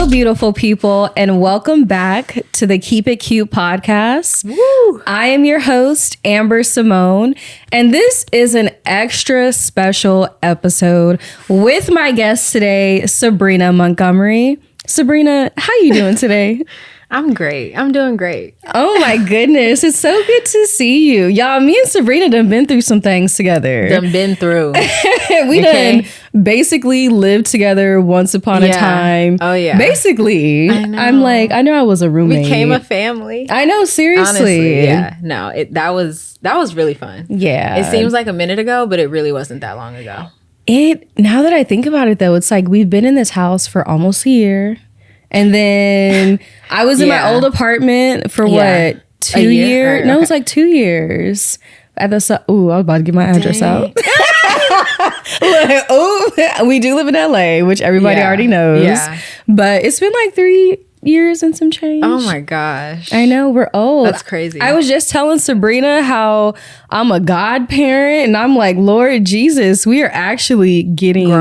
Hello, beautiful people, and welcome back to the Keep It Cute podcast. Woo. I am your host, Amber Symone, and this is an extra special episode with my guest today, Sabrina Montgomery. Sabrina, how you doing today? I'm great. I'm doing great. Oh my goodness. It's so good to see you. Y'all, me and Sabrina done been through some things together. Been through. We done basically lived together once upon a time. Oh, yeah. Basically. I'm like, I know I was a roommate. We became a family. I know, seriously. Honestly, yeah. No, that was really fun. Yeah. It seems like a minute ago, but it really wasn't that long ago. Now that I think about it, though, it's like we've been in this house for almost a year. And then I was in my old apartment for what, 2 years? Right, no, it was like 2 years. I was about to get my address out. We do live in LA, which everybody already knows. Yeah. But it's been like 3 years and some change. Oh my gosh. I know, we're old. That's crazy. I was just telling Sabrina how I'm a godparent, and I'm like, Lord Jesus, we are actually getting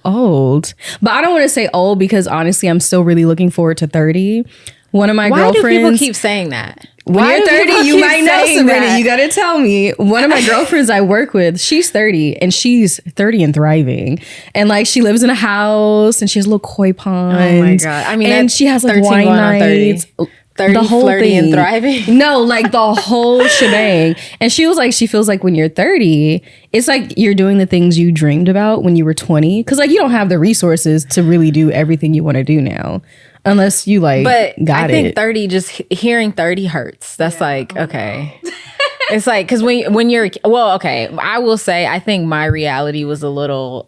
old. But I don't want to say old because honestly, I'm still really looking forward to 30. One of my girlfriends. Why do people keep saying that? When you're 30, you might know, Sabrina. You got to tell me. One of my girlfriends I work with, she's 30 and she's 30 and thriving. And like she lives in a house and she has a little koi pond. Oh my God. I mean, and she has like wine nights. 30, the whole flirty thing. And thriving? No, like the whole shebang. And she was like, she feels like when you're 30, it's like you're doing the things you dreamed about when you were 20. Because like you don't have the resources to really do everything you want to do now. Unless you like I think 30, just hearing 30 hurts. That's okay. It's like, because when you're, I will say, I think my reality was a little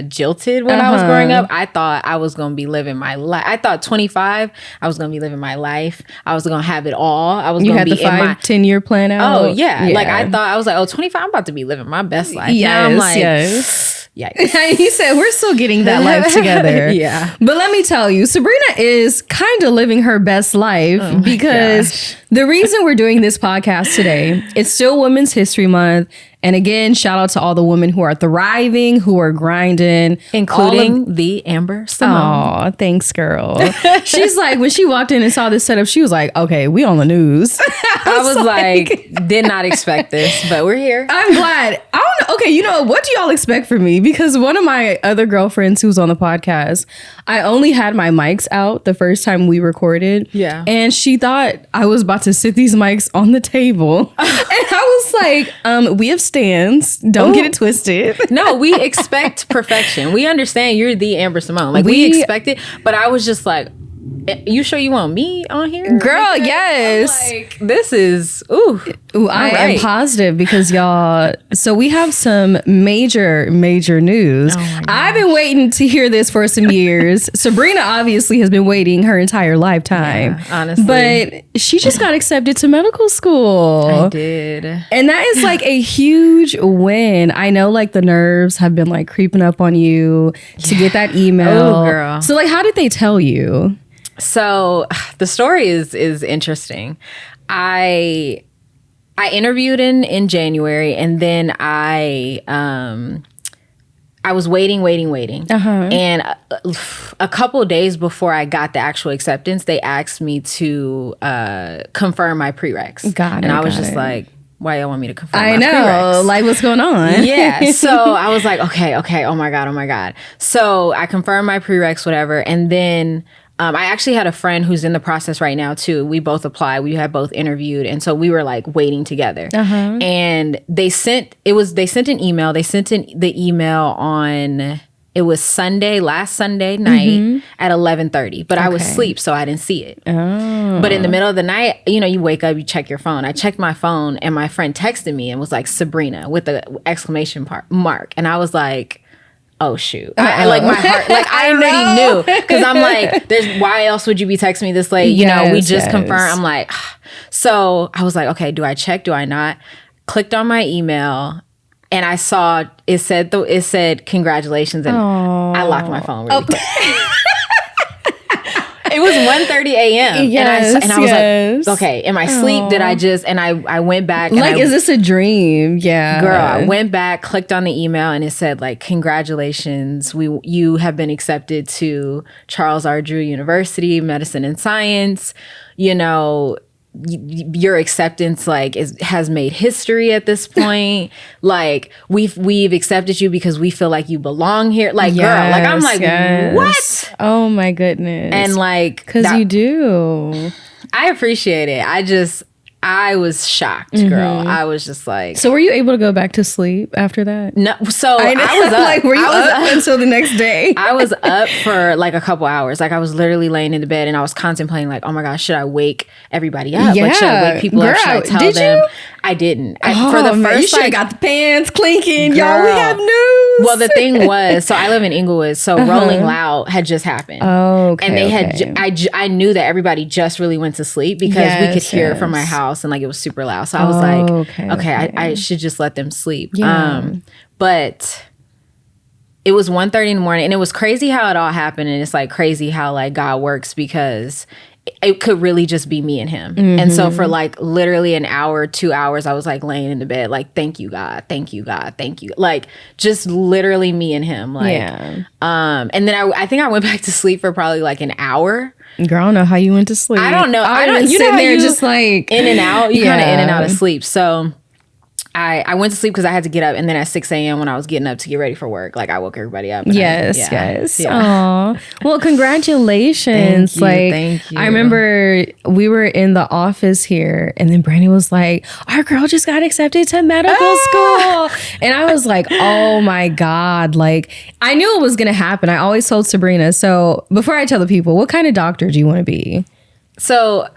jilted when I was growing up. I thought I was going to be living my life. I thought 25, I was going to be living my life. I was going to have it all. I was going to be in my 10-year plan out. Oh, yeah. Like I thought, I was like, 25, I'm about to be living my best life. Yes, now I'm like, yes. He said, we're still getting that life together. Yeah. But let me tell you, Sabrina is kind of living her best life because the reason we're doing this podcast today, it's still Women's History Month. And again, shout out to all the women who are thriving, who are grinding. Including the Amber Symone. Oh, thanks, girl. She's like, when she walked in and saw this setup, she was like, okay, we on the news. I was like, did not expect this, but we're here. I'm glad. I don't know. Okay, you know, what do y'all expect from me? Because one of my other girlfriends who was on the podcast, I only had my mics out the first time we recorded. Yeah. And she thought I was about to sit these mics on the table. And I was like, we have stands. Don't get it twisted. No, we expect perfection. We understand you're the Amber Symone. Like we expect it. But I was just like, you sure you want me on here? Girl, yes. Like, this is, I am positive because y'all, so we have some major news. I've been waiting to hear this for some years. Sabrina obviously has been waiting her entire lifetime. Yeah, honestly. But she just got accepted to medical school. I did. And that is like a huge win. I know like the nerves have been like creeping up on you to get that email. Oh, girl. So like, how did they tell you? So the story is interesting. I interviewed in January, and then I was waiting. And a couple of days before I got the actual acceptance, they asked me to confirm my prereqs. And I was just like, why y'all want me to confirm my prereqs? Like what's going on? Yeah. So I was like, okay. Oh my God. So I confirmed my prereqs, whatever. And then I actually had a friend who's in the process right now too. We both applied. We had both interviewed, and so we were like waiting together. And they sent an email. They sent the email on. It was last Sunday night at 11:30. But I was asleep, so I didn't see it. Oh. But in the middle of the night, you know, you wake up, you check your phone. I checked my phone, and my friend texted me and was like, Sabrina, with the exclamation mark. And I was like, oh shoot. I like my heart, like I already knew, because I'm like, why else would you be texting me this late? You know, we just confirmed. I'm like, so I was like, okay, do I check? Do I not? Clicked on my email, and I saw it said congratulations, and I locked my phone really quick. It was 1:30 a.m. Yes, and I was like, okay, in my sleep, did I just, and I went back. And is this a dream? Yeah. Girl, I went back, clicked on the email, and it said, like, congratulations, you have been accepted to Charles R. Drew University, Medicine and Science. You know, your acceptance has made history at this point. Like we've accepted you because we feel like you belong here. Like, girl, like I'm like, what? Oh my goodness. And like, because you do. I appreciate it. I was shocked, girl. I was just like... So were you able to go back to sleep after that? No. So I was up. Like, were you up until the next day? I was up for like a couple hours. Like I was literally laying in the bed and I was contemplating like, oh my gosh, should I wake everybody up? Yeah. Like, should I wake people up? Should I tell them? You? I didn't. For the first, you should have got the pans clinking. Girl. Y'all, we have news. Well, the thing was, so I live in Inglewood, so Rolling Loud had just happened. Oh, okay. And they had, I knew that everybody just really went to sleep because we could hear it from my house and like it was super loud. So I was like, I should just let them sleep. Yeah. But it was 1:30 in the morning and it was crazy how it all happened. And it's like crazy how like God works because it could really just be me and him. And so for like literally an hour, 2 hours, I was like laying in the bed, like, thank you, God. Thank you, God. Thank you. Like just literally me and him. Like, and then I think I went back to sleep for probably like an hour. Girl, I don't know how you went to sleep. I don't know. I don't, you know how you just like in and out. You kind of in and out of sleep. So I went to sleep because I had to get up, and then at 6 a.m. when I was getting up to get ready for work, like I woke everybody up. Yes. Aw. Well, congratulations. Thank you. I remember we were in the office here, and then Brandy was like, "Our girl just got accepted to medical school," and I was like, "Oh my God!" Like I knew it was gonna happen. I always told Sabrina. So before I tell the people, what kind of doctor do you want to be? So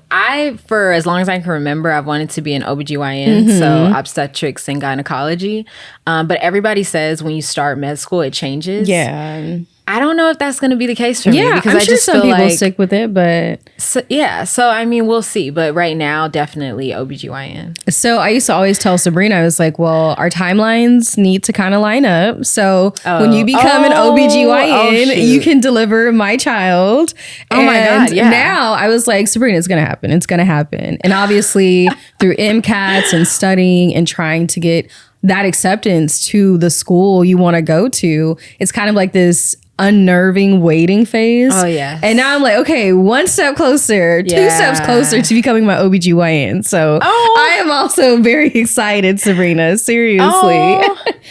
for as long as I can remember, I've wanted to be an OBGYN, so obstetrics and gynecology. But everybody says when you start med school, it changes. Yeah. I don't know if that's going to be the case for me because I'm sure some people stick with it, but so I mean, we'll see. But right now, definitely OBGYN. So I used to always tell Sabrina, I was like, well, our timelines need to kind of line up. So when you become an OBGYN, you can deliver my child. Oh my God, yeah. Now I was like, Sabrina, it's going to happen. It's going to happen. And obviously through MCATs and studying and trying to get that acceptance to the school you want to go to, it's kind of like this unnerving waiting phase. Oh yeah. And now I'm like, okay, one step closer, 2 steps closer to becoming my OBGYN. So I am also very excited, Sabrina. Seriously.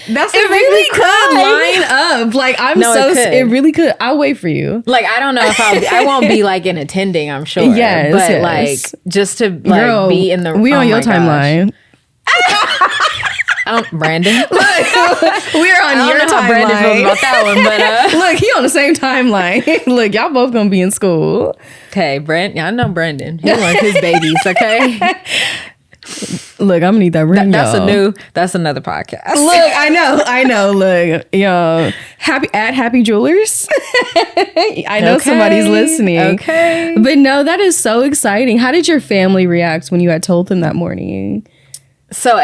That's it really could line up. Like it really could. I'll wait for you. Like I don't know if I won't be like an attending, I'm sure. Yes. But like just to like Girl, be in the we on your timeline. Brandon. Look, we're on your timeline. Brandon feels about that one, but look, he on the same timeline. Look, y'all both gonna be in school. Okay, I know Brandon. He wants his babies. Okay. Look, I'm gonna need that ring. That's another podcast. Look, I know. Look, yo, happy jewelers. I know somebody's listening. Okay, but no, that is so exciting. How did your family react when you had told them that morning? So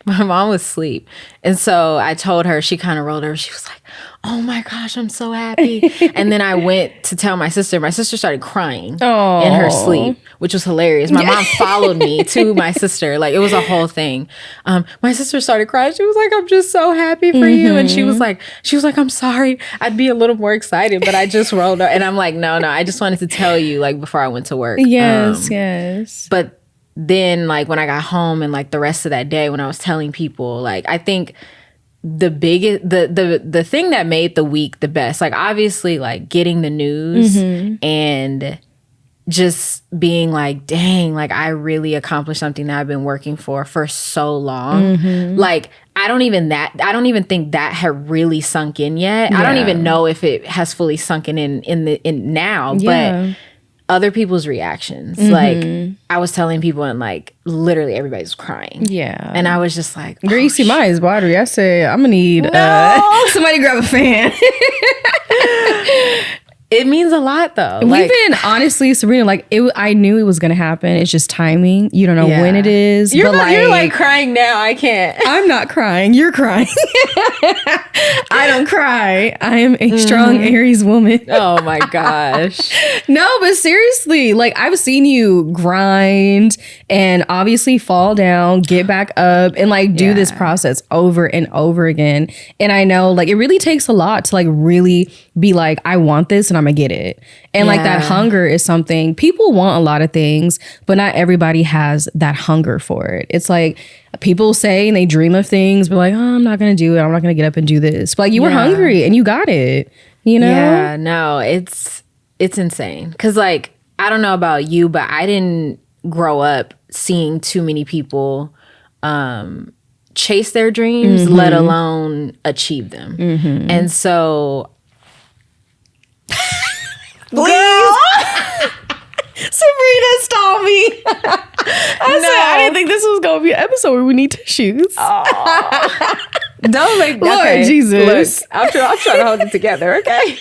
my mom was asleep. And so I told her, she kind of rolled over. She was like, oh my gosh, I'm so happy. And then I went to tell my sister. My sister started crying in her sleep, which was hilarious. My mom followed me to my sister. Like it was a whole thing. My sister started crying. She was like, I'm just so happy for you. And she was like, I'm sorry. I'd be a little more excited, but I just rolled over. And I'm like, no, I just wanted to tell you like before I went to work. Yes. But then like when I got home and like the rest of that day when I was telling people, like I think the biggest the thing that made the week the best, like obviously like getting the news and just being like, dang, like I really accomplished something that I've been working for so long. Like I don't even think that had really sunk in yet. I don't even know if it has fully sunken in now, but other people's reactions. Like I was telling people and like literally everybody's crying. Yeah. And I was just like, girl, you see my eyes watery. I say I'm gonna need somebody grab a fan. It means a lot though. We've been, honestly, Sabrina, like I knew it was gonna happen. It's just timing. You don't know when it is. You're like crying now. I can't. I'm not crying. You're crying. I don't cry. I am a strong Aries woman. Oh my gosh. No, but seriously, like I've seen you grind and obviously fall down, get back up, and like do this process over and over again. And I know like it really takes a lot to like really be like, I want this and I'm gonna get it. And like that hunger is something people want a lot of things, but not everybody has that hunger for it. It's like people say and they dream of things, but like, oh, I'm not gonna do it. I'm not gonna get up and do this. But like you were hungry and you got it, you know? Yeah, no, it's insane. Cause like, I don't know about you, but I didn't grow up seeing too many people chase their dreams, let alone achieve them. And so please. Sabrina, stop me. I didn't think this was going to be an episode where we need tissues. Don't make Lord Jesus. Look, I'm trying to hold it together, okay?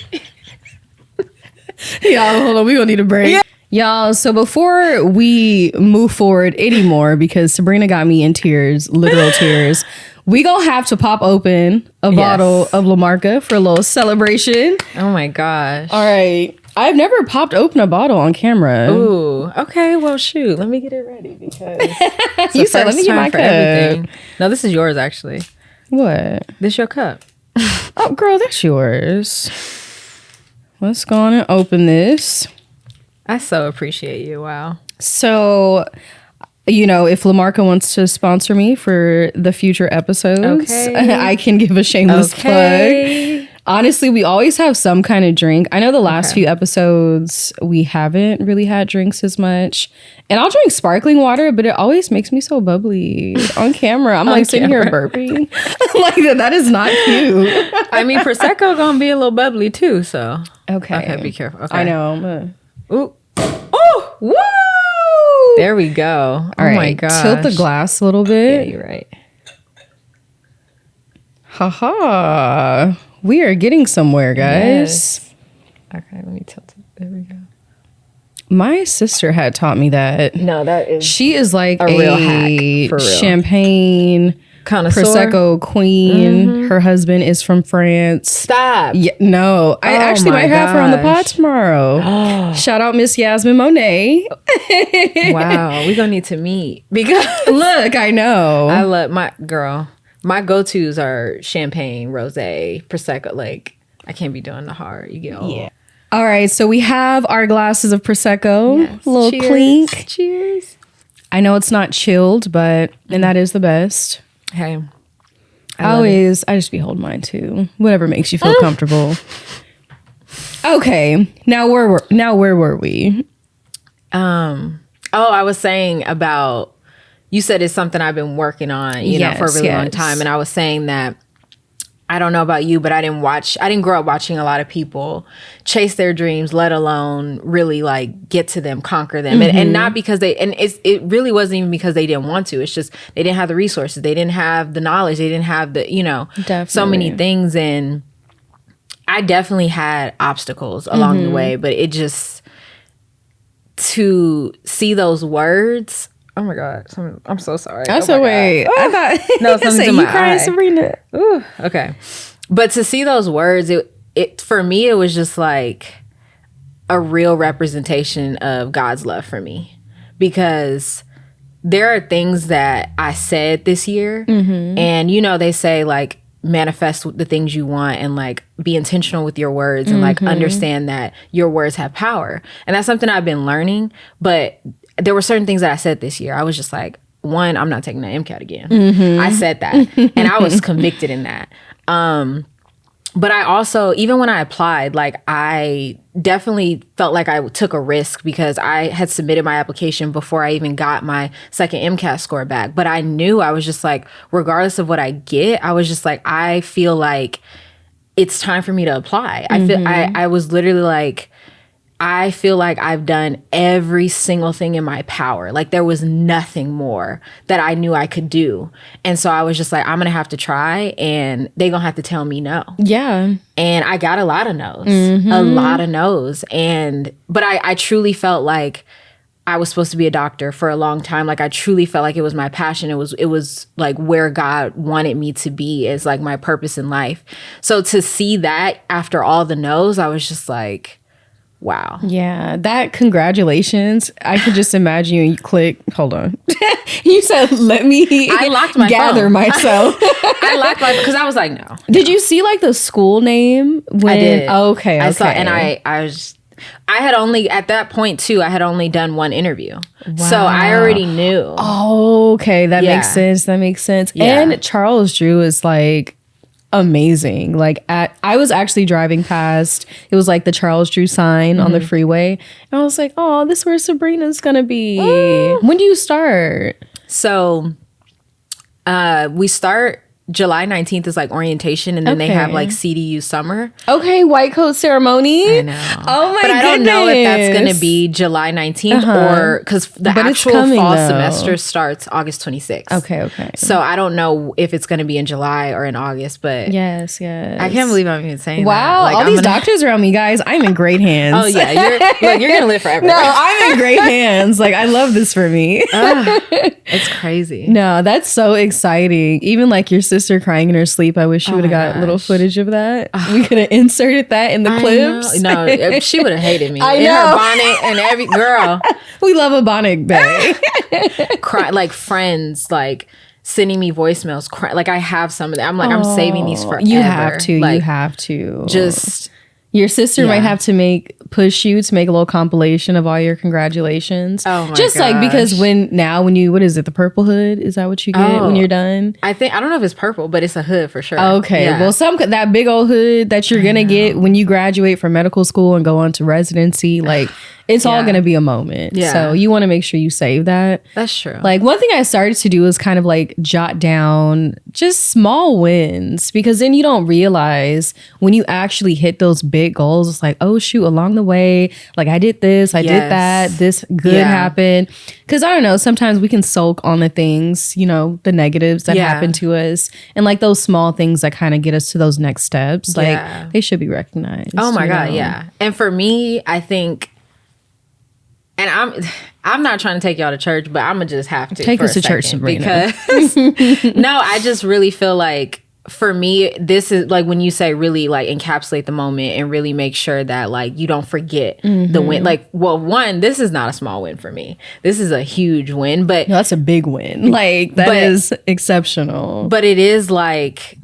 Y'all, hold on. We're going to need a break. Yeah. Y'all, so before we move forward anymore, because Sabrina got me in tears, literal tears, we gonna have to pop open a bottle of La Marca for a little celebration. Oh my gosh. All right. I've never popped open a bottle on camera. Ooh, okay. Well, shoot. Let me get it ready because you said, let me get my cup. Everything. No, this is yours, actually. What? This your cup. Oh, girl, that's yours. Let's go on and open this. I so appreciate you. Wow. So, you know, if La Marca wants to sponsor me for the future episodes, I can give a shameless plug. Honestly, we always have some kind of drink. I know the last few episodes, we haven't really had drinks as much. And I'll drink sparkling water, but it always makes me so bubbly on camera. I'm like sitting here burping. Like that is not cute. I mean, Prosecco gonna be a little bubbly too, so. Okay, be careful. Okay. I know. Ooh. Oh, woo! There we go. All right, my gosh. Tilt the glass a little bit. Yeah, you're right. Haha. We are getting somewhere, guys. Yes. Okay, let me tilt it. There we go. My sister had taught me that. No, that is. She is like a real hack, for real. Champagne connoisseur, Prosecco queen. Her husband is from France. Stop. Yeah, no, I actually might have her on the pod tomorrow. Shout out Miss Yasmin Monet. Wow, we gonna need to meet because look, I know. I love my girl. My go-tos are champagne, rosé, Prosecco. Like, I can't be doing the hard. You get old. Yeah. All right, so we have our glasses of Prosecco. Yes. A little Cheers. clink. Cheers. I know it's not chilled, but, and that is the best. Hey. I just be holding mine too. Whatever makes you feel comfortable. Okay, now where were we? I was saying about, you said it's something I've been working on, you know, for a really long time. And I was saying that, I don't know about you, but I didn't grow up watching a lot of people chase their dreams, let alone really like get to them, conquer them. And not because it really wasn't even because they didn't want to. It's just, they didn't have the resources. They didn't have the knowledge. They didn't have the, you know, so many things. And I definitely had obstacles along the way, but it just, to see those words, oh my God. I'm so sorry. I said, wait. I thought no, something in my crying, Sabrina. Ooh, okay. But to see those words, it for me, it was just like a real representation of God's love for me. Because there are things that I said this year. And, you know, they say like, manifest the things you want and like be intentional with your words and like understand that your words have power. And that's something I've been learning. But there were certain things that I said this year. I was just like, one, I'm not taking that MCAT again. I said that. And I was convicted in that. But I also, even when I applied, like I definitely felt like I took a risk because I had submitted my application before I even got my second MCAT score back. But I knew, I was just like, regardless of what I get, I was just like, I feel like it's time for me to apply. I feel I was literally like, I feel like I've done every single thing in my power. Like there was nothing more that I knew I could do. And so I was just like, I'm going to have to try and they going to have to tell me no. Yeah. And I got a lot of no's, a lot of no's. But I truly felt like I was supposed to be a doctor for a long time. Like I truly felt like it was my passion. It was like where God wanted me to be, is like my purpose in life. So to see that after all the no's, I was just like, wow. Yeah, that congratulations. I could just imagine you click. Hold on. You said, let me I locked my gather phone. myself. I locked my, because I was like, no. Did you see like the school name? When, I did. Okay. I saw, and I had only, at that point too, I had only done one interview. Wow. So I already knew. Oh, okay. That makes sense. That makes sense. Yeah. And Charles Drew is like amazing. Like I was actually driving past, it was like the Charles Drew sign on the freeway, and I was like, oh, this is where Sabrina's gonna be. When do you start? So we start July 19th is like orientation, and then they have like CDU summer. Okay, white coat ceremony. I know. Oh my But I don't know if that's going to be July 19th or because the actual fall semester starts August 26th. Okay. So I don't know if it's going to be in July or in August, but yes. I can't believe I'm even saying that. Wow, Like, all these doctors around me, guys. I'm in great hands. Oh yeah, you're going to live forever. No, I'm in great hands. Like I love this for me. It's crazy. No, that's so exciting. Even like your sister crying in her sleep. I wish you would have got little footage of that. We could have inserted that in the clips. No, she would have hated me. I know. In her bonnet and every girl. We love a bonnet bae. Cry, like friends, like sending me voicemails. Like I have some of that. I'm like, I'm saving these forever. You have to. Like, you have to. Just. Your sister might have to push you to make a little compilation of all your congratulations. Oh my Just gosh. like because when you, what is it, the purple hood? Is that what you get when you're done? I don't know if it's purple, but it's a hood for sure. Okay. Yeah. Well, that big old hood that you're going to get when you graduate from medical school and go on to residency, like it's all going to be a moment. Yeah. So you want to make sure you save that. That's true. Like one thing I started to do is kind of like jot down just small wins, because then you don't realize when you actually hit those big goals, it's like, oh shoot, along the way, like I did this, I did that, this good happened. Because I don't know, sometimes we can sulk on the things, the negatives that happen to us, and like those small things that kind of get us to those next steps, like they should be recognized. Oh my God, yeah. And for me, I think, and I'm not trying to take y'all to church, but I'm gonna just have to take us to church, Sabrina. Because no, I just really feel like for me, this is like when you say really like encapsulate the moment and really make sure that like you don't forget the win. Like, well, one, this is not a small win for me. This is a huge win, but no, that's a big win. Like that is exceptional. But it is like,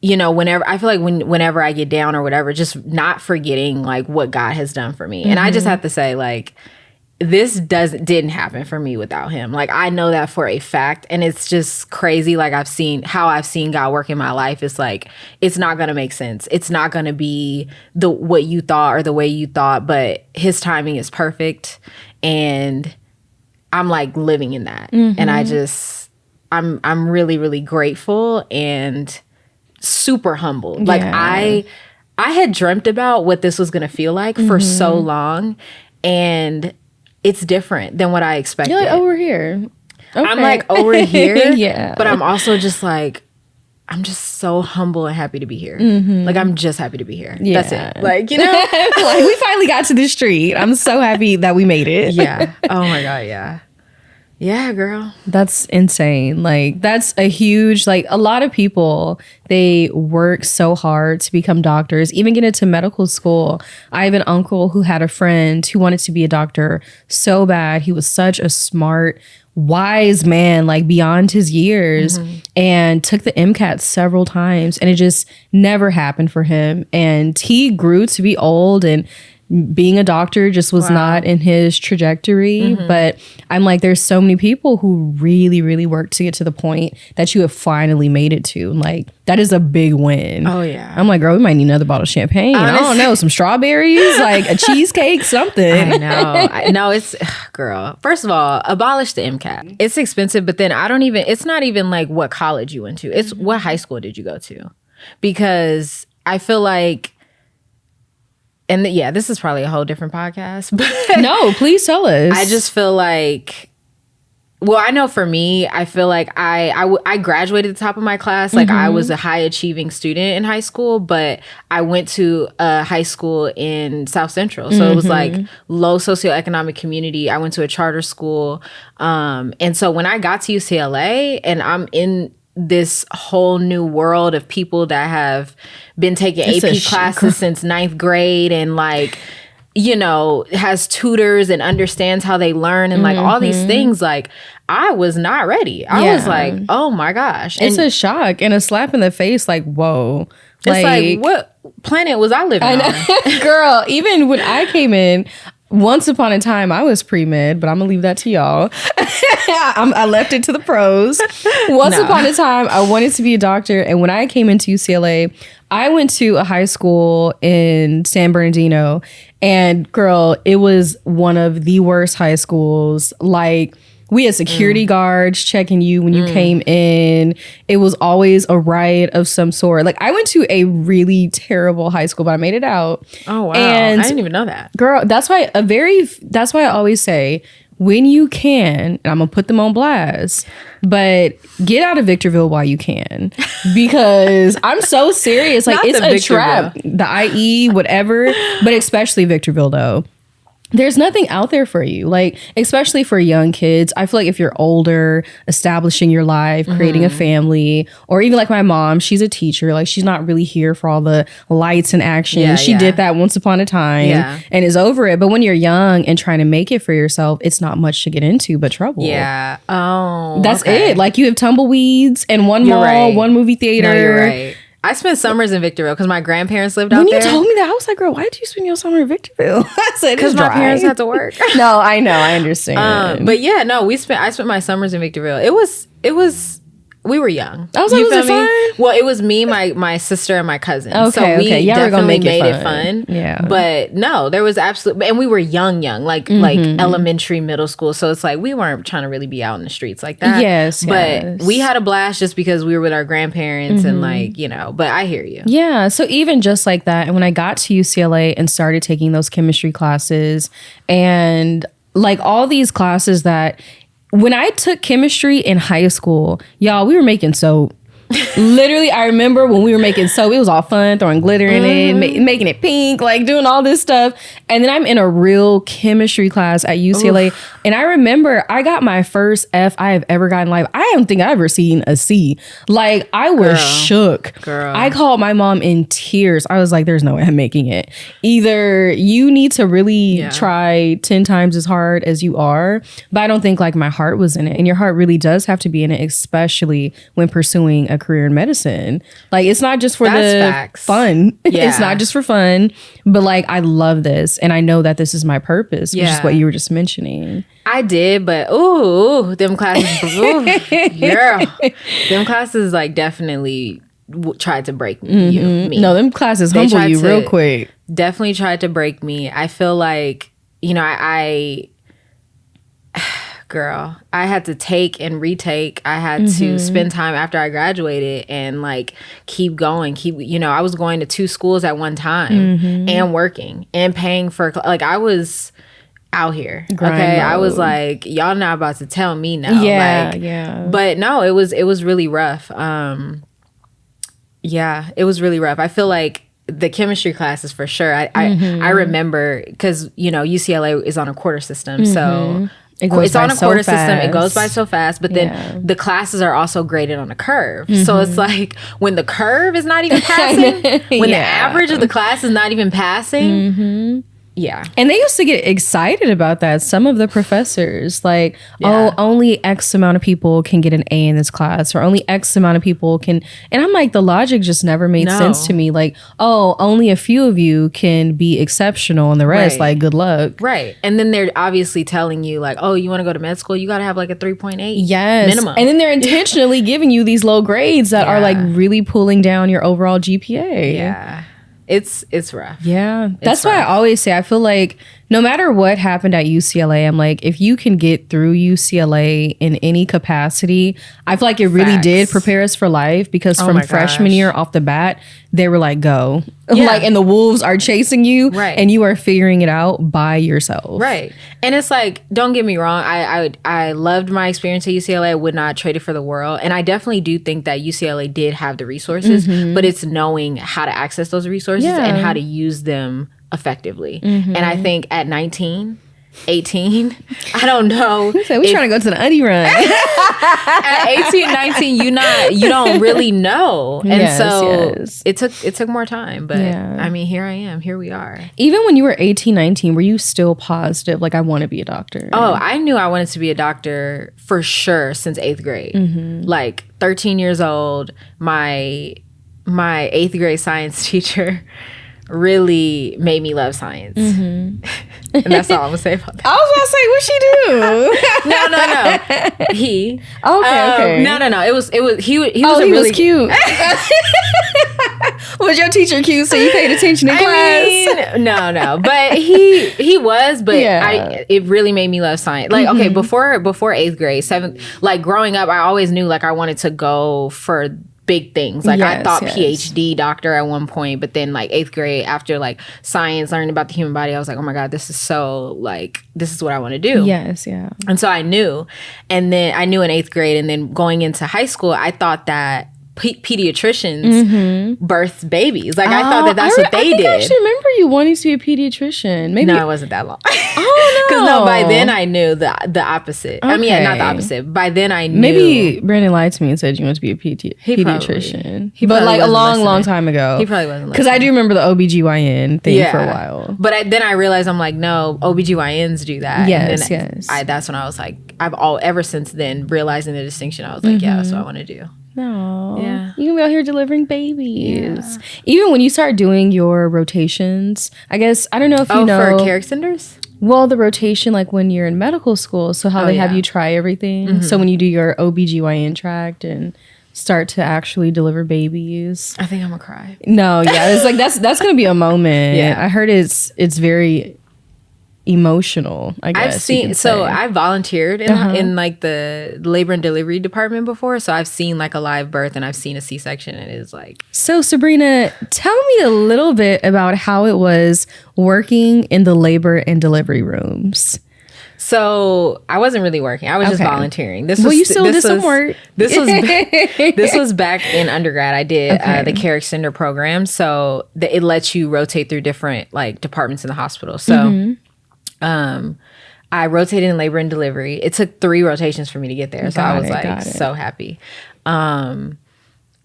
whenever I feel like whenever I get down or whatever, just not forgetting like what God has done for me. And I just have to say, like, this didn't happen for me without him. Like I know that for a fact, and it's just crazy. Like I've seen God work in my life. It's like it's not gonna make sense. It's not gonna be what you thought or the way you thought, but his timing is perfect, and I'm like living in that. And I'm really, really grateful and super humbled. Like I had dreamt about what this was gonna feel like for so long, and it's different than what I expected. You're like, oh, we're here. Okay. I'm like over here. Yeah. But I'm also just like, I'm just so humble and happy to be here. Like I'm just happy to be here. Yeah. That's it. Like, like we finally got to the street. I'm so happy that we made it. Yeah. Oh my God. Yeah. Yeah, girl. That's insane. Like that's a huge, like a lot of people, they work so hard to become doctors, even get into medical school. I have an uncle who had a friend who wanted to be a doctor so bad. He was such a smart, wise man, like beyond his years, and took the MCAT several times, and it just never happened for him. And he grew to be old, and being a doctor just was not in his trajectory. But I'm like, there's so many people who really, really work to get to the point that you have finally made it to. Like, that is a big win. Oh, yeah. I'm like, girl, we might need another bottle of champagne. Honestly. I don't know, some strawberries, like a cheesecake, something. I know. It's, girl, first of all, abolish the MCAT. It's expensive, but then it's not even like what college you went to. It's what high school did you go to? Because I feel like and yeah, this is probably a whole different podcast, but No, please tell us. I just feel like, well, I know for me, I feel like I graduated at the top of my class. Like I was a high achieving student in high school, but I went to a high school in South Central. So it was like low socioeconomic community. I went to a charter school. And so when I got to UCLA and I'm in this whole new world of people that have been taking AP classes since 9th grade and like, you know, has tutors and understands how they learn and like all these things, like I was not ready. I was like, oh my gosh. It's a shock and a slap in the face, like, whoa. It's like what planet was I living on? Girl, even when I came in, once upon a time, I was pre-med, but I'm gonna leave that to y'all. I left it to the pros. Once upon a time, I wanted to be a doctor. And when I came into UCLA, I went to a high school in San Bernardino. And girl, it was one of the worst high schools. Like, we had security guards checking you when you came in. It was always a riot of some sort. Like, I went to a really terrible high school, but I made it out. Oh, wow. And I didn't even know that. Girl, that's why I always say, when you can, and I'm going to put them on blast, but get out of Victorville while you can. Because I'm so serious. Like, it's a trap. The IE, whatever. But especially Victorville, though. There's nothing out there for you, like, especially for young kids. I feel like if you're older, establishing your life, creating a family, or even like my mom, she's a teacher. Like, she's not really here for all the lights and action. She did that once upon a time and is over it. But when you're young and trying to make it for yourself, it's not much to get into but trouble. Yeah. Oh, that's it. Like, you have tumbleweeds and one mall, one movie theater. No, you're right. I spent summers in Victorville because my grandparents lived out there. When you told me that, I was like, girl, why did you spend your summer in Victorville? I said, because my parents had to work. No, I know. I understand. But yeah, no, I spent my summers in Victorville. It was we were young. I was like, was it fun? Well, it was me, my sister, and my cousin. Okay, so we definitely made it fun. Yeah. But no, there was absolutely, and we were young, like elementary, middle school. So it's like we weren't trying to really be out in the streets like that. Yes. But we had a blast just because we were with our grandparents and like, you know, but I hear you. Yeah. So even just like that, and when I got to UCLA and started taking those chemistry classes and like all these classes that, when I took chemistry in high school, y'all, we were making soap. Literally, I remember when we were making soap, it was all fun, throwing glitter in it, making it pink, like doing all this stuff. And then I'm in a real chemistry class at UCLA. Oof. And I remember I got my first F I have ever gotten in life. I don't think I've ever seen a C. Like, I was shook. Girl. I called my mom in tears. I was like, there's no way I'm making it. Either you need to really try 10 times as hard as you are. But I don't think like my heart was in it. And your heart really does have to be in it, especially when pursuing a career in medicine. Like, it's not just for fun. It's not just for fun, but like, I love this and I know that this is my purpose, which is what you were just mentioning. I did, but ooh, them classes, girl, them classes like definitely tried to break me. No, them classes humble you real quick. Definitely tried to break me. I feel like, you know, I girl, I had to take and retake. I had to spend time after I graduated and like keep going. I was going to 2 schools at one time and working and paying for, like, I was out here. Okay. I was like, y'all not about to tell me no. Yeah. But no, it was really rough. It was really rough. I feel like the chemistry classes for sure. I remember because, you know, UCLA is on a quarter system. So it's on a quarter system. It goes by so fast. But then the classes are also graded on a curve. So it's like when the curve is not even passing, when the average of the class is not even passing. Yeah. And they used to get excited about that. Some of the professors, like, oh, only X amount of people can get an A in this class, or only X amount of people can. And I'm like, the logic just never made sense to me. Like, oh, only a few of you can be exceptional and the rest, like, good luck. Right. And then they're obviously telling you, like, oh, you want to go to med school? You got to have like a 3.8 minimum. And then they're intentionally giving you these low grades that are like really pulling down your overall GPA. Yeah. It's rough. Yeah. That's why I always say, I feel like no matter what happened at UCLA, I'm like, if you can get through UCLA in any capacity, I feel like it really did prepare us for life, because from freshman year off the bat, they were like, go. Yeah. Like, and the wolves are chasing you. Right. And you are figuring it out by yourself. Right. And it's like, don't get me wrong. I loved my experience at UCLA. I would not trade it for the world. And I definitely do think that UCLA did have the resources, but it's knowing how to access those resources and how to use them effectively. And I think at 19, 18, I don't know. We're trying to go to the undie run. At 18, 19, you don't really know. And it took more time. But I mean, here I am. Here we are. Even when you were 18, 19, were you still positive? Like, I want to be a doctor. Oh, I knew I wanted to be a doctor for sure since 8th grade. Like 13 years old, my 8th grade science teacher really made me love science. And that's all I'm gonna say about that. I was about to say, what'd she do? No. He. Okay. No. It was he was He really was cute. Was your teacher cute so you paid attention in class? No. But he was, but it really made me love science. Like, okay, before 8th grade, 7th, like growing up, I always knew like I wanted to go for big things. Like I thought PhD doctor at one point, but then like 8th grade, after like science, learning about the human body, I was like, oh my God, this is so like, this is what I want to do. Yes, yeah. And so I knew. And then I knew in 8th grade, and then going into high school, I thought that pediatricians birth babies. Like I thought that's what they did. I actually remember you wanting to be a pediatrician. Maybe no, it wasn't that long. Oh no! Because by then I knew the opposite. Okay. I mean, not the opposite. By then I knew. Maybe Brandon lied to me and said you want to be a pediatrician. But like a long time ago. He probably wasn't. Because I do remember the OBGYN thing for a while. But then I realized, I'm like, no, OBGYNs do that. Yes, and then that's when I was like, ever since then, realizing the distinction, I was like, yeah, that's what I want to do. No. Yeah. You can be out here delivering babies. Yeah. Even when you start doing your rotations, I guess, I don't know if you know. For care extenders? Well, the rotation, like when you're in medical school, so how they have you try everything. So when you do your OBGYN tract and start to actually deliver babies. I think I'm gonna cry. No, yeah. It's like, that's gonna be a moment. Yeah. I heard it's very emotional, I guess. I volunteered in like the labor and delivery department before, so I've seen like a live birth and I've seen a C-section, and it is like. So Sabrina, tell me a little bit about how it was working in the labor and delivery rooms. So I wasn't really working. I was just volunteering. You still did some work. This was back in undergrad. I did the care extender program, so it lets you rotate through different like departments in the hospital. So. I rotated in labor and delivery. It took 3 rotations for me to get there. So I was so happy. And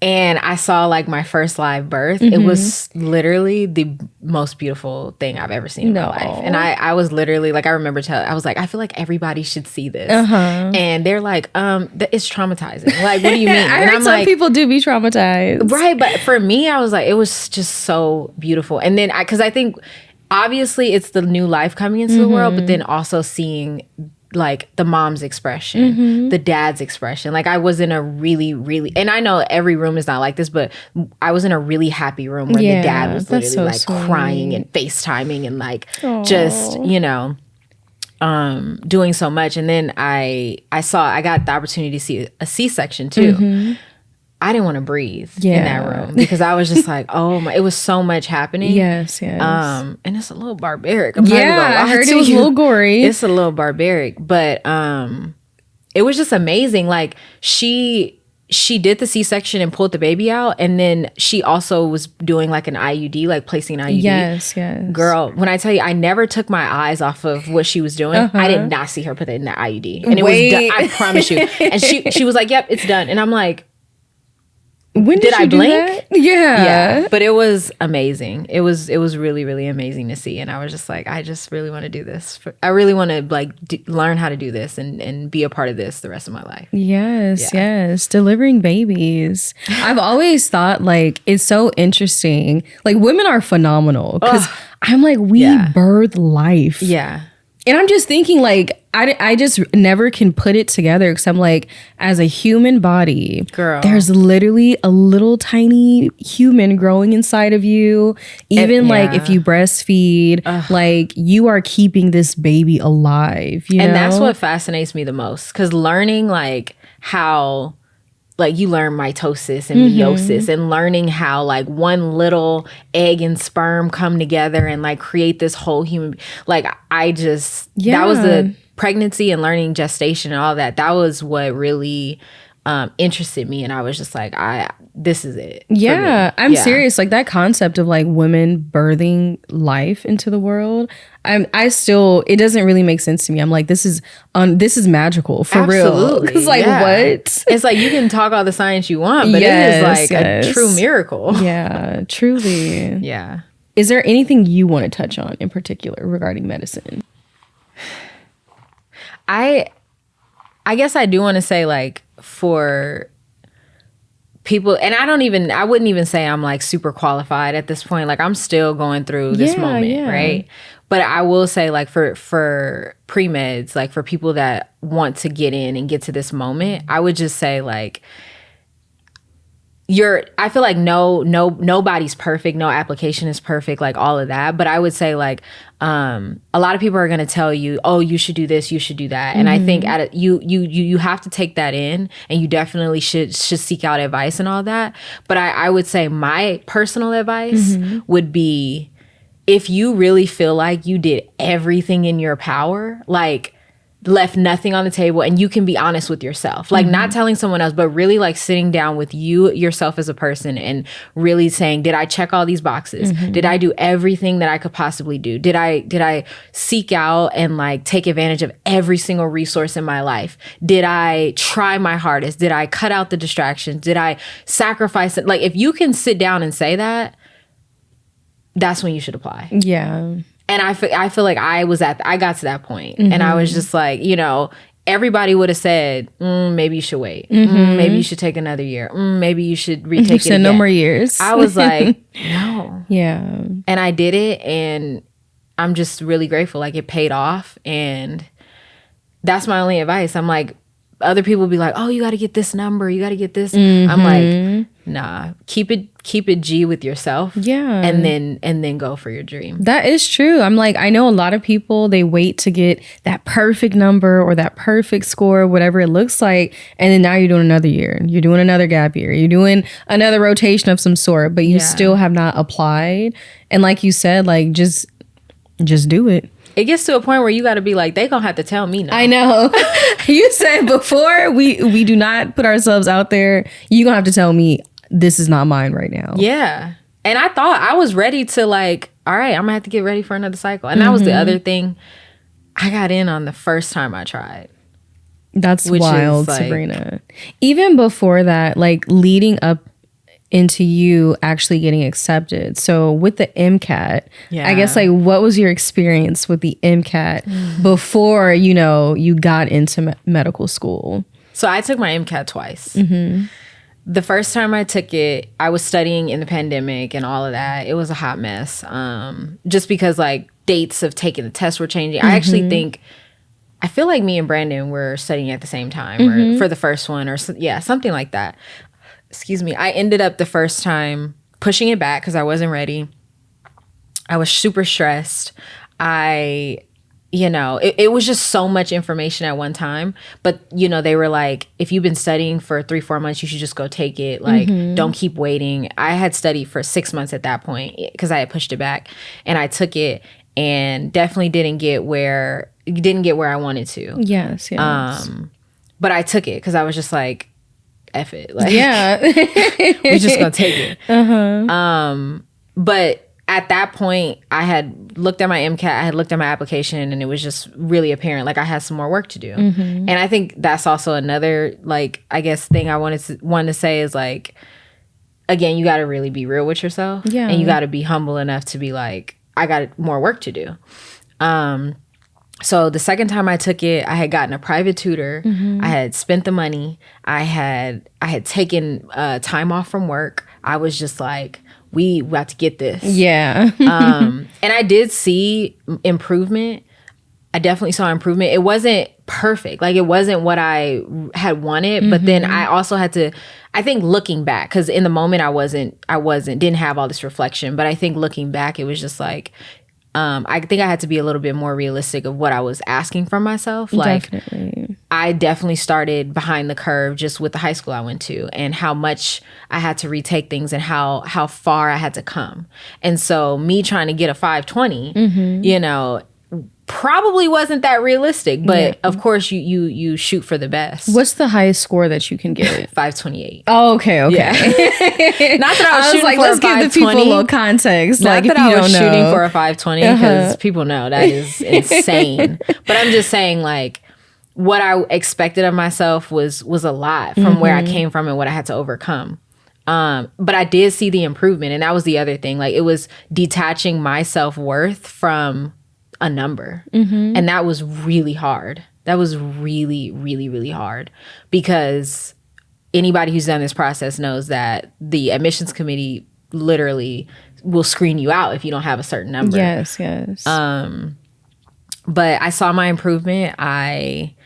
I saw like my first live birth. It was literally the most beautiful thing I've ever seen in my life. And I was literally like, I remember I was like, I feel like everybody should see this. And they're like, it's traumatizing. Like, what do you mean? I heard some people do be traumatized. Right. But for me, I was like, it was just so beautiful. And then because I think, obviously, it's the new life coming into the world, but then also seeing like the mom's expression, the dad's expression. Like I was in a really, and I know every room is not like this, but I was in a really happy room where the dad was literally sweet. Crying and FaceTiming and like just, doing so much. And then I got the opportunity to see a C-section too. I didn't want to breathe in that room because I was just like, oh my, it was so much happening. Yes. And it's a little barbaric. I heard it was a little gory. It's a little barbaric, but it was just amazing. Like she did the C-section and pulled the baby out, and then she also was doing like an IUD, like placing an IUD. Yes. Girl, when I tell you, I never took my eyes off of what she was doing. I did not see her put it in the IUD, and it was done. I promise you. And she was like, "Yep, it's done," and I'm like. When did I blink? That? Yeah. But it was amazing. It was really, really amazing to see. And I was just like, I just really want to do this. I really want to like learn how to do this and be a part of this the rest of my life. Yes. Delivering babies. I've always thought like it's so interesting. Like women are phenomenal because I'm like, we birth life. Yeah. And I'm just thinking like, I just never can put it together because I'm like, as a human body, girl, there's literally a little tiny human growing inside of you. Even like if you breastfeed, like you are keeping this baby alive. You know? That's what fascinates me the most, because learning like how like you learn mitosis and meiosis and learning how like one little egg and sperm come together and like create this whole human. Like I just, that was the pregnancy and learning gestation and all that. That was what really interested me. And I was just like, this is it. Yeah, I'm serious. Like that concept of like women birthing life into the world. I still, it doesn't really make sense to me. I'm like, this is magical for real. Because like, what? It's like you can talk all the science you want, but it is like a true miracle. Yeah, truly. Yeah. Is there anything you want to touch on in particular regarding medicine? I guess I do want to say like for people, and I wouldn't even say I'm like super qualified at this point. Like I'm still going through this moment, right? But I will say like for pre-meds, like for people that want to get in and get to this moment, I would just say like I feel like nobody's perfect, no application is perfect, like all of that. But I would say like a lot of people are gonna tell you, oh, you should do this, you should do that. And I think you have to take that in, and you definitely should seek out advice and all that. But I would say my personal advice would be, if you really feel like you did everything in your power, like left nothing on the table, and you can be honest with yourself, like not telling someone else, but really like sitting down with yourself as a person and really saying, did I check all these boxes? Did I do everything that I could possibly do? Did I seek out and like take advantage of every single resource in my life? Did I try my hardest? Did I cut out the distractions? Did I sacrifice it? Like if you can sit down and say that, that's when you should apply. Yeah. And I feel like I got to that point, and I was just like, you know, everybody would have said, maybe you should wait. Maybe you should take another year. Maybe you should retake it again. No more years. I was like, no. Yeah. And I did it, and I'm just really grateful. Like it paid off, and that's my only advice. I'm like, other people be like, oh, you got to get this number. You got to get this. I'm like, nah, keep it G with yourself. Yeah. And then go for your dream. That is true. I'm like, I know a lot of people, they wait to get that perfect number or that perfect score, whatever it looks like. And then now you're doing another year. You're doing another gap year. You're doing another rotation of some sort, but you still have not applied. And like you said, like just do it. It gets to a point where you got to be like, they gonna have to tell me now. I know. You said before, we do not put ourselves out there. You gonna have to tell me this is not mine right now. Yeah. And I thought I was ready to like, all right, I'm gonna have to get ready for another cycle. And that was the other thing. I got in on the first time I tried. That's wild, like, Sabrina. Even before that, like leading up into you actually getting accepted. So with the MCAT, I guess like what was your experience with the MCAT before, you know, you got into medical school? So I took my MCAT twice. The first time I took it, I was studying in the pandemic and all of that. It was a hot mess. Just because like dates of taking the test were changing. I actually I feel like me and Brandon were studying at the same time or for the first one or something like that. Excuse me. I ended up the first time pushing it back because I wasn't ready. I was super stressed. It was just so much information at one time. But, you know, they were like, if you've been studying for 3-4 months, you should just go take it. Like, don't keep waiting. I had studied for 6 months at that point because I had pushed it back. And I took it and definitely didn't get where I wanted to. Yes. But I took it because I was just like, F it. Like, we're just gonna take it. But at that point, I had looked at my MCAT, I had looked at my application, and it was just really apparent like I had some more work to do. And I think that's also another, like, I guess thing I wanted to say is like, again, you got to really be real with yourself, and you got to be humble enough to be like, I got more work to do. So the second time I took it, I had gotten a private tutor. I had spent the money. I had taken time off from work. I was just like, we got to get this. Yeah. And I did see improvement. I definitely saw improvement. It wasn't perfect. Like it wasn't what I had wanted. But then I also had to, I think looking back, because in the moment I didn't have all this reflection. But I think looking back, it was just like, I think I had to be a little bit more realistic of what I was asking from myself. Like, Definitely. I definitely started behind the curve just with the high school I went to, and how much I had to retake things, and how far I had to come. And so me trying to get a 520, you know, probably wasn't that realistic, but of course you shoot for the best. What's the highest score that you can get? 528. Oh, okay. Yeah. Not that I was shooting like, for let's a give the 520. people a little context. Not Like, that if you I was don't know. shooting for a 520, because people know that is insane. But I'm just saying, like, what I expected of myself was a lot from where I came from and what I had to overcome. But I did see the improvement, and that was the other thing. Like, it was detaching my self-worth from a number. And that was really hard. That was really, really, really hard, because anybody who's done this process knows that the admissions committee literally will screen you out if you don't have a certain number. Yes. But I saw my improvement. I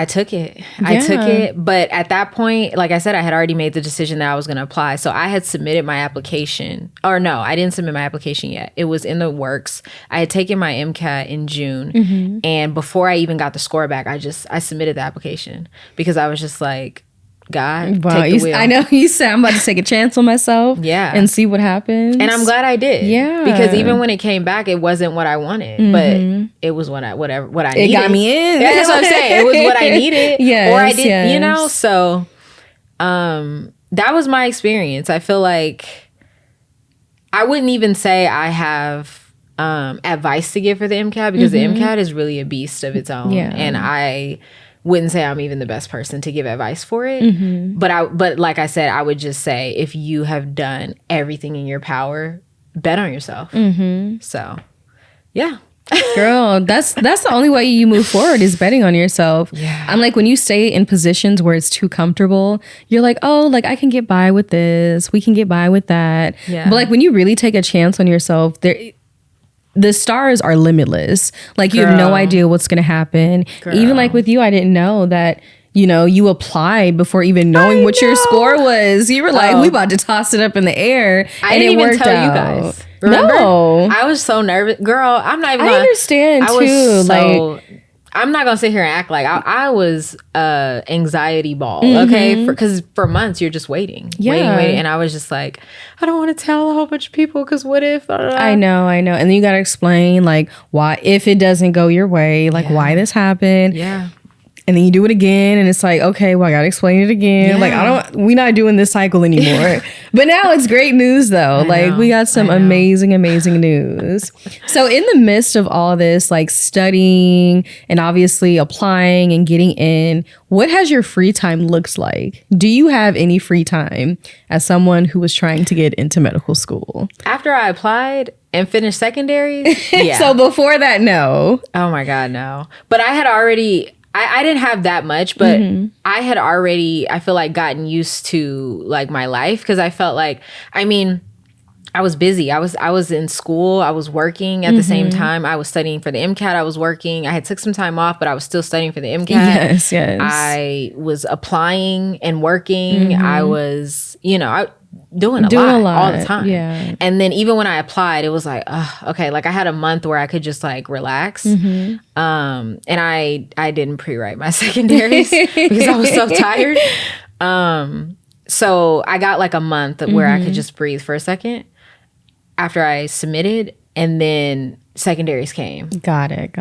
took it. I took it. But at that point, like I said, I had already made the decision that I was going to apply. So I had submitted my application. Or no, I didn't submit my application yet. It was in the works. I had taken my MCAT in June. And before I even got the score back, I submitted the application, because I was just like, God, take the wheel. I know you said I'm about to take a chance on myself. Yeah. And see what happens. And I'm glad I did. Yeah. Because even when it came back, it wasn't what I wanted, but it was what I needed. It got me in. Yeah, that's what I'm saying. It was what I needed. Yes, or I did, yes. you know? So that was my experience. I feel like I wouldn't even say I have advice to give for the MCAT, because the MCAT is really a beast of its own. Yeah. And I wouldn't say I'm even the best person to give advice for it. But like I said, I would just say, if you have done everything in your power, bet on yourself. So, yeah. Girl, that's the only way you move forward, is betting on yourself. Yeah. I'm like, when you stay in positions where it's too comfortable, you're like, oh, like, I can get by with this. We can get by with that. Yeah. But like, when you really take a chance on yourself, the stars are limitless. Like, you have no idea what's going to happen. Even like with you, I didn't know that, you know, you applied before even knowing what your score was. You were like, we about to toss it up in the air. I and didn't it even worked tell out. you guys. Remember? No. I was so nervous. Girl, I'm not even I understand too. Like, I'm not gonna sit here and act like I was anxiety ball, okay? Because for months you're just waiting, waiting, and I was just like, I don't want to tell a whole bunch of people, because what if? I know, and then you gotta explain, like, why, if it doesn't go your way, like, why this happened. Yeah. And then you do it again, and it's like, okay, well, I gotta explain it again. Like, we're not doing this cycle anymore. But now it's great news, though. We got some amazing news. So in the midst of all this, like, studying and obviously applying and getting in, what has your free time looked like? Do you have any free time as someone who was trying to get into medical school? After I applied and finished secondary, yeah. So before that, no. Oh my God, no. But I had already... I didn't have that much, but I had already, I feel like, gotten used to, like, my life, because I felt like, I mean, I was busy. I was in school. I was working at the same time. I was studying for the MCAT. I was working. I had took some time off, but I was still studying for the MCAT. Yes. I was applying and working. I was, you know, doing a lot all the time. Yeah. And then even when I applied, it was like, okay, like, I had a month where I could just, like, relax. And I didn't pre-write my secondaries because I was so tired. So I got like a month where I could just breathe for a second after I submitted, and then secondaries came. Got it.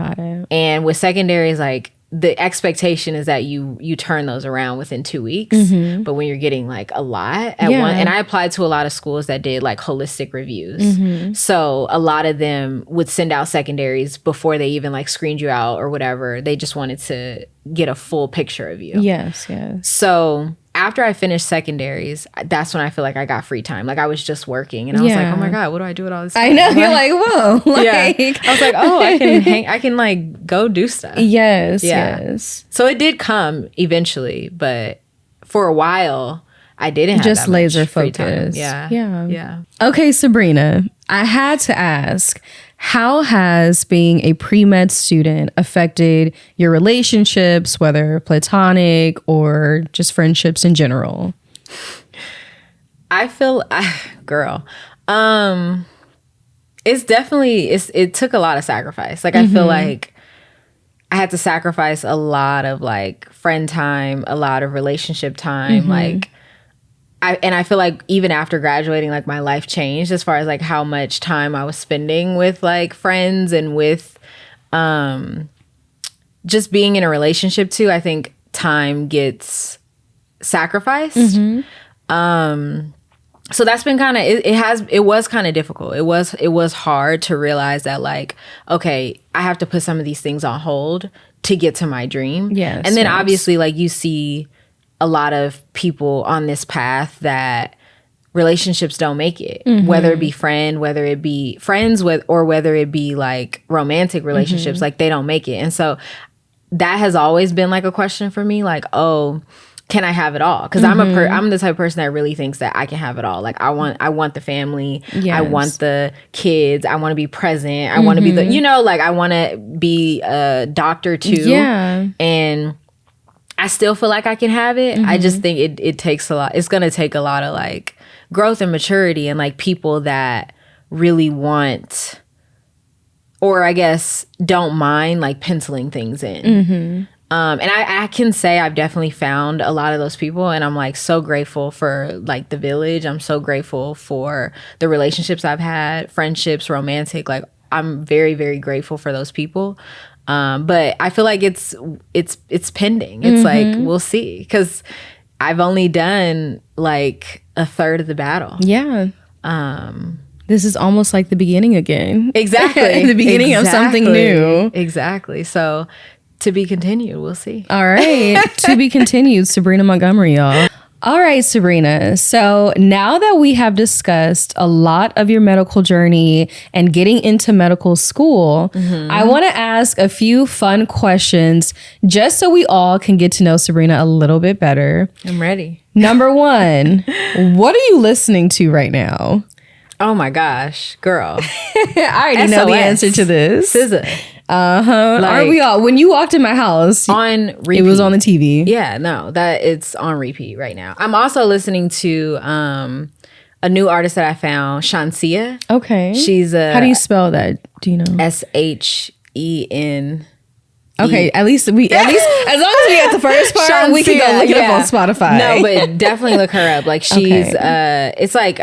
And with secondaries, like, the expectation is that you turn those around within 2 weeks. But when you're getting, like, a lot at one, and I applied to a lot of schools that did, like, holistic reviews. So a lot of them would send out secondaries before they even, like, screened you out or whatever. They just wanted to get a full picture of you. Yes. So after I finished secondaries, that's when I feel like I got free time. Like, I was just working, and I was like, oh my God, what do I do with all this time? I know. You're like, whoa. Like, I was like, oh, I can like go do stuff. Yes. So it did come eventually, but for a while I didn't have just that laser much free focus. time. Yeah. Okay, Sabrina, I had to ask, how has being a pre-med student affected your relationships, whether platonic or just friendships in general? I feel, girl, it's definitely, it took a lot of sacrifice. Like, I feel like I had to sacrifice a lot of like friend time, a lot of relationship time. Like, I feel like even after graduating, like my life changed as far as like how much time I was spending with like friends and with just being in a relationship too. I think time gets sacrificed. So that's been kind of, it was kind of difficult. It was hard to realize that like, okay, I have to put some of these things on hold to get to my dream. Yes. And then obviously like you see a lot of people on this path that relationships don't make it, whether it be whether it be friends or whether it be like romantic relationships, like they don't make it. And so that has always been like a question for me, like, oh, can I have it all? Because I'm the type of person that really thinks that I can have it all. Like I want the family, I want the kids, I want to be present, I want to be the, like I want to be a doctor too. Yeah. And I still feel like I can have it. I just think it takes a lot. It's going to take a lot of like growth and maturity and like people that really want, or I guess don't mind like penciling things in. And I can say I've definitely found a lot of those people, and I'm like so grateful for like the village. I'm so grateful for the relationships I've had, friendships, romantic. Like I'm very, very grateful for those people. But I feel like it's pending. It's like, we'll see. Because I've only done like a third of the battle. Yeah. This is almost like the beginning again. Exactly. The beginning of something new. Exactly. So to be continued. We'll see. All right. To be continued, Sabrina Montgomery, y'all. All right, Sabrina. So now that we have discussed a lot of your medical journey and getting into medical school, I want to ask a few fun questions just so we all can get to know Sabrina a little bit better. I'm ready. Number one, what are you listening to right now? Oh my gosh, girl. I already know the answer to this. SZA. Like, aren't we all? When you walked in my house, on repeat. It was on the TV. Yeah, no, that it's on repeat right now. I'm also listening to a new artist that I found, Shansia. Okay. She's how do you spell that? Do you know? SHEN. Okay, at least as long as we get the first part, Shansia, we can go look it up on Spotify. No, but definitely look her up. Like she's it's like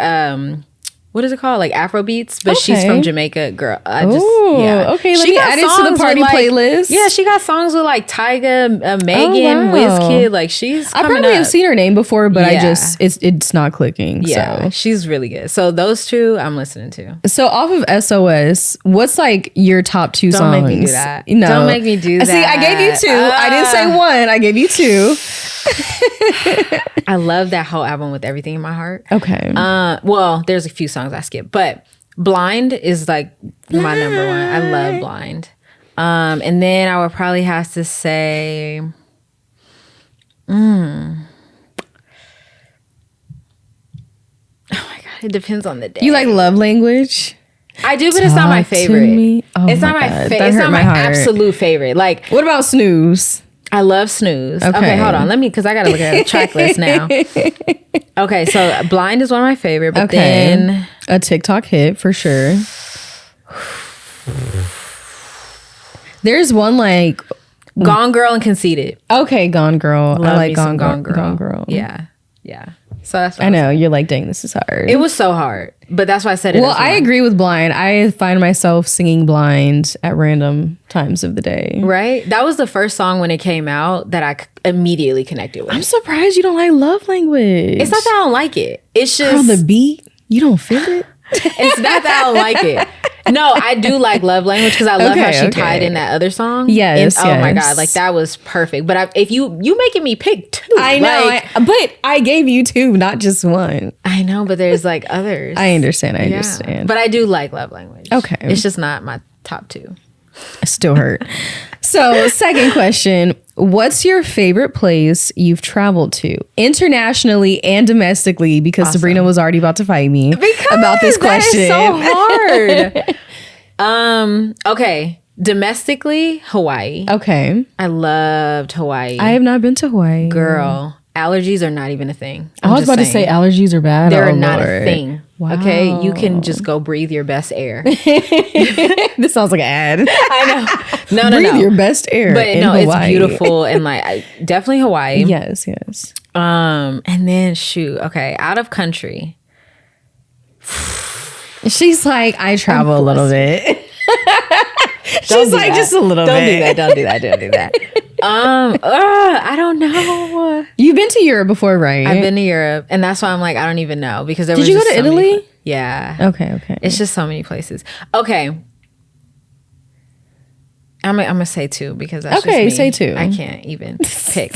what is it called? Like Afro beats, but she's from Jamaica. Girl, okay. Let me add it to the party playlist. Yeah, she got songs with like Tyga, Megan, Wizkid. Like she's. I probably have seen her name before, but it's not clicking. Yeah, so. She's really good. So those two I'm listening to. So off of SOS, what's like your top two songs? Don't make me do that. No. Don't make me do that. See, I gave you two. I didn't say one. I gave you two. I love that whole album with Everything in My Heart. Okay. Well, there's a few songs I skipped, but Blind is like my number one. I love Blind. And then I would probably have to say, oh my God, it depends on the day. You like Love Language? I do, but it's not my favorite. It's not my favorite. It's not my absolute favorite. Like, what about Snooze? I love Snooze. Okay, hold on. Because I got to look at the track list now. Okay, so Blind is one of my favorite, but then... A TikTok hit, for sure. There's one like... Gone Girl and Conceited. Okay, Gone Girl. Love I like Gone Girl. Gone Girl. Yeah. So that's I know. You're like, dang, this is hard. It was so hard, but that's why I said it. Well, I agree with Blind. I find myself singing Blind at random times of the day. Right? That was the first song when it came out that I immediately connected with. I'm surprised you don't like Love Language. It's not that I don't like it. It's just... Girl, the beat, you don't feel it? It's not that I don't like it. No, I do like Love Language because I love how she tied in that other song. Yes, Oh my God, like that was perfect. But if you making me pick two. I know, but I gave you two, not just one. I know, but there's like others. I understand. But I do like Love Language. Okay. It's just not my top two. It still hurt. So, second question. What's your favorite place you've traveled to internationally and domestically? Because Sabrina was already about to fight me about this question. That is so hard. Okay. Domestically, Hawaii. Okay. I loved Hawaii. I have not been to Hawaii. Girl, allergies are not even a thing. I was about to say allergies are bad. They're not a thing. Wow. Okay, you can just go breathe your best air. This sounds like an ad. I know. No. Breathe your best air. But in no, Hawaii. it's beautiful and like definitely Hawaii. Yes. And then shoot, okay, out of country. She's like, I travel a little bit. She's like, just a little Don't bit. Don't do that. I don't know. You've been to Europe before, right? I've been to Europe, and that's why I'm like, I don't even know because there Did was you go just to so many Italy? Yeah. Okay. It's just so many places. Okay. I'm gonna say two because that's okay. just me. Say two. I can't even pick.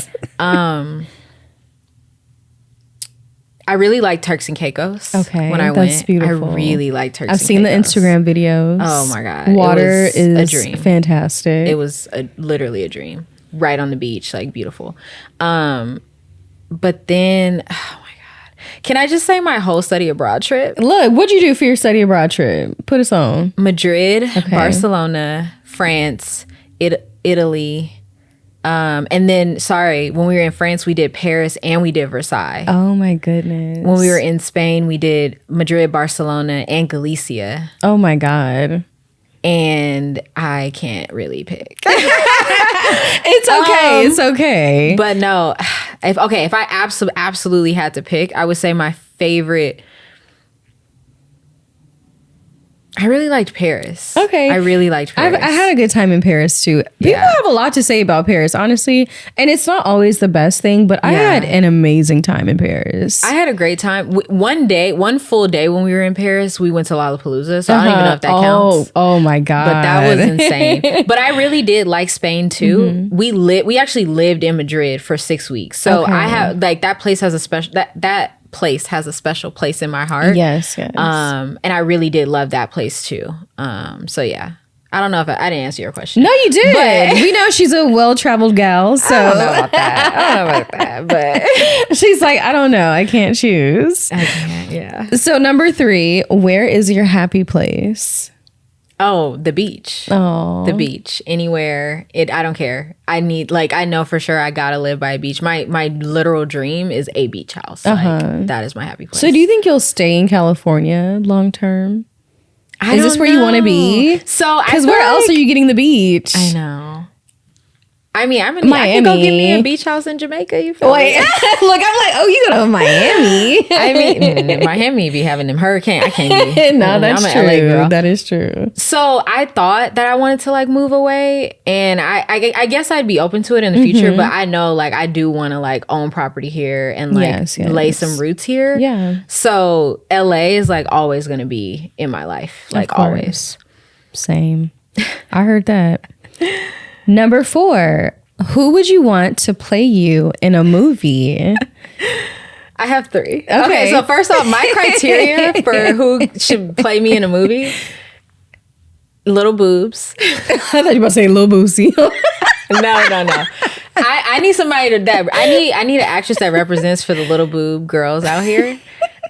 I really like Turks and Caicos. Okay, when I that's went, beautiful. I really like Turks. I've and seen Caicos. the Instagram videos. Oh my god, water it was is a dream. Fantastic. It was literally a dream. Right on the beach, like beautiful. But then, oh my god, can I just say my whole study abroad trip? Look, what'd you do for your study abroad trip? Put us on. Madrid, Barcelona, France, Italy. And then, when we were in France, we did Paris and we did Versailles. Oh my goodness. When we were in Spain, we did Madrid, Barcelona, and Galicia. Oh my God. And I can't really pick. It's okay. It's okay. But no, if I absolutely had to pick, I would say my favorite. I really liked Paris. Okay. I really liked Paris. I had a good time in Paris too. People have a lot to say about Paris, honestly. And it's not always the best thing, but I had an amazing time in Paris. I had a great time. One full day when we were in Paris, we went to Lollapalooza. So I don't even know if that counts. Oh my God. But that was insane. But I really did like Spain too. We actually lived in Madrid for 6 weeks. So I have that place has a special that place has a special place in my heart. Yes. And I really did love that place too. So yeah. I don't know if I didn't answer your question. No, you did. But we know she's a well-traveled gal. So I don't know about that. But she's like, I don't know. I can't choose. I can't, yeah. So number 3, where is your happy place? Oh, the beach. Oh, the beach. Anywhere. I don't care. I know for sure I gotta live by a beach. My literal dream is a beach house. Like, that is my happy place. So do you think you'll stay in California long term? Is this where you you want to be? So because where else are you getting the beach? I know. I mean, I Miami. can go get me a beach house in Jamaica. You feel Wait, me? look, I'm like, oh, you go to Miami. I mean, Miami be having them hurricane. I can't be. No, that's I'm true. an LA girl. That is true. So I thought that I wanted to like move away, and I guess I'd be open to it in the future. But I know like I do want to like own property here and like lay some roots here. Yeah. So LA is like always going to be in my life, like always. Same. I heard that. Number 4, who would you want to play you in a movie? I have 3. Okay, so first off, my criteria for who should play me in a movie: little boobs. I thought you were about to say Lil Boosie. No. I need somebody I need an actress that represents for the little boob girls out here.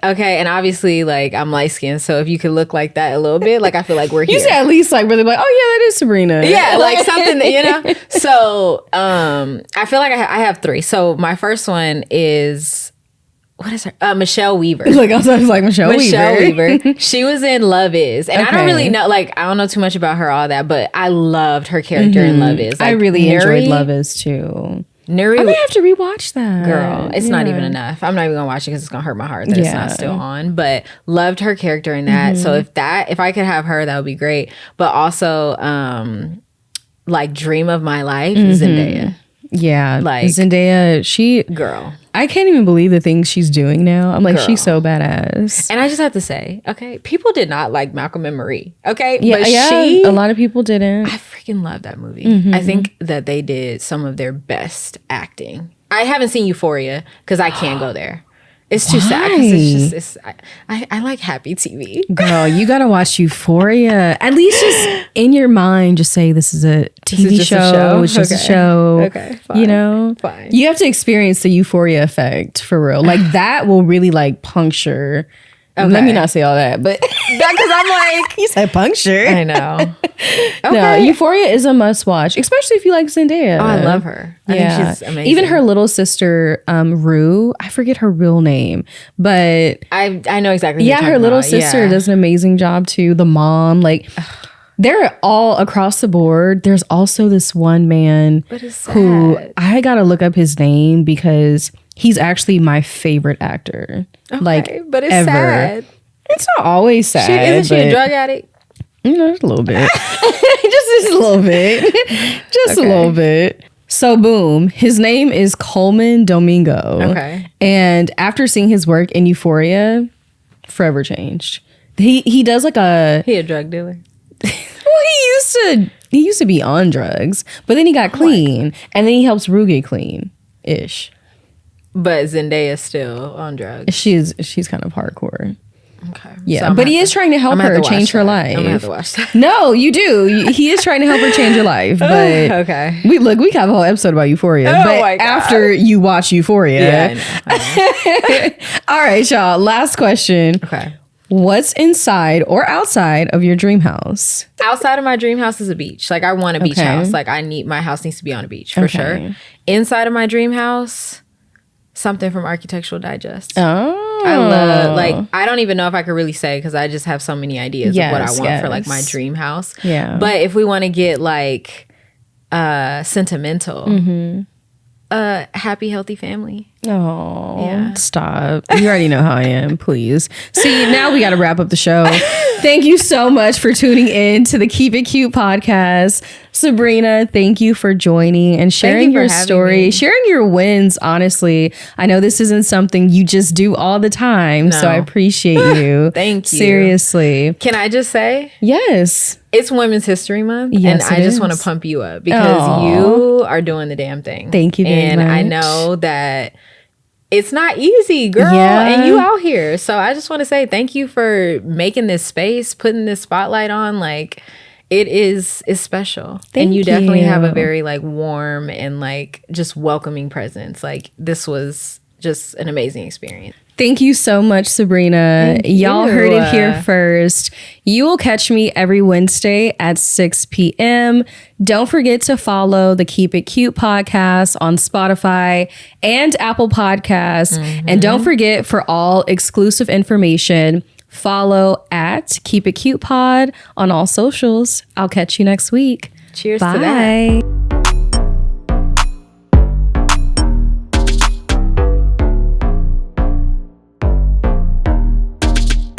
Okay, and obviously, like, I'm light skinned, so if you could look like that a little bit, like, I feel like we're here. You said at least like really like, oh yeah, that is Sabrina. Yeah, like something that, you know. So, I feel like I have 3. So my first one is, what is her? Michelle Weaver. Like I was like Michelle Weaver. She was in Love Is, and I don't really know. Like, I don't know too much about her, all that, but I loved her character in Love Is. Like, I really enjoyed Love Is too. Nuri, I may have to rewatch that. Girl, it's not even enough. I'm not even gonna watch it because it's gonna hurt my heart that it's not still on. But loved her character in that. So if I could have her, that would be great. But also, like, dream of my life, Zendaya. Yeah, like Zendaya. Girl, I can't even believe the things she's doing now. I'm like, she's so badass. And I just have to say, okay, people did not like Malcolm and Marie. Okay, but a lot of people didn't. I freaking love that movie. I think that they did some of their best acting. I haven't seen Euphoria because I can't go there. It's too sad because I like happy TV. Girl, you gotta watch Euphoria. At least just in your mind, just say this is a TV show. It's just a show. Okay, fine. You know? Fine. You have to experience the Euphoria effect for real. Like that will really like puncture. Okay. Let me not say all that, but Because I'm like, He said puncture. I know. No, Euphoria is a must watch, especially if you like Zendaya. Oh, I love her. I think she's amazing. Even her little sister, Rue, I forget her real name, but I know exactly. Yeah, her little sister does an amazing job too. The mom, like, they're all across the board. There's also this one man who I gotta look up his name because he's actually my favorite actor. Okay, like, but it's ever. sad. It's not always sad. Isn't she a drug addict? Just a little bit. just a little bit. Just a little bit. So boom, his name is Coleman Domingo. Okay. And after seeing his work in Euphoria, forever changed. He does like He a drug dealer. Well, he used to be on drugs, but then he got clean, and then he helps Rue get clean ish. But Zendaya's still on drugs. She's kind of hardcore. Okay. Yeah, so but he is trying to help her change her life. I'm gonna have to watch that. No, you do. He is trying to help her change her life. But okay. We have a whole episode about Euphoria. But after you watch Euphoria. Yeah, I know. All right, y'all. Last question. Okay. What's inside or outside of your dream house? Outside of my dream house is a beach. Like, I want a beach house. Like, my house needs to be on a beach for sure. Inside of my dream house, something from Architectural Digest. Oh. I love, like, I don't even know if I could really say because I just have so many ideas of what I want for, like, my dream house. Yeah. But if we want to get, like, sentimental, happy, healthy family. Oh, stop. You already know how I am. Please. See, now we got to wrap up the show. Thank you so much for tuning in to the Keep It Cute podcast. Sabrina, thank you for joining and sharing your story, sharing your wins. Honestly, I know this isn't something you just do all the time, so I appreciate you. Thank you. Seriously. Can I just say? Yes. It's Women's History Month, and I just want to pump you up because you are doing the damn thing. Thank you very much. And I know that it's not easy, girl, and you out here. So I just want to say thank you for making this space, putting this spotlight on. Like, it's special. And you definitely have a very, like, warm and, like, just welcoming presence. Like, this was just an amazing experience. Thank you so much, Sabrina. Y'all heard it here first. You will catch me every Wednesday at 6 p.m. Don't forget to follow the Keep It Cute podcast on Spotify and Apple Podcasts. And don't forget, for all exclusive information, follow at Keep It Cute Pod on all socials. I'll catch you next week. Cheers to that. Bye.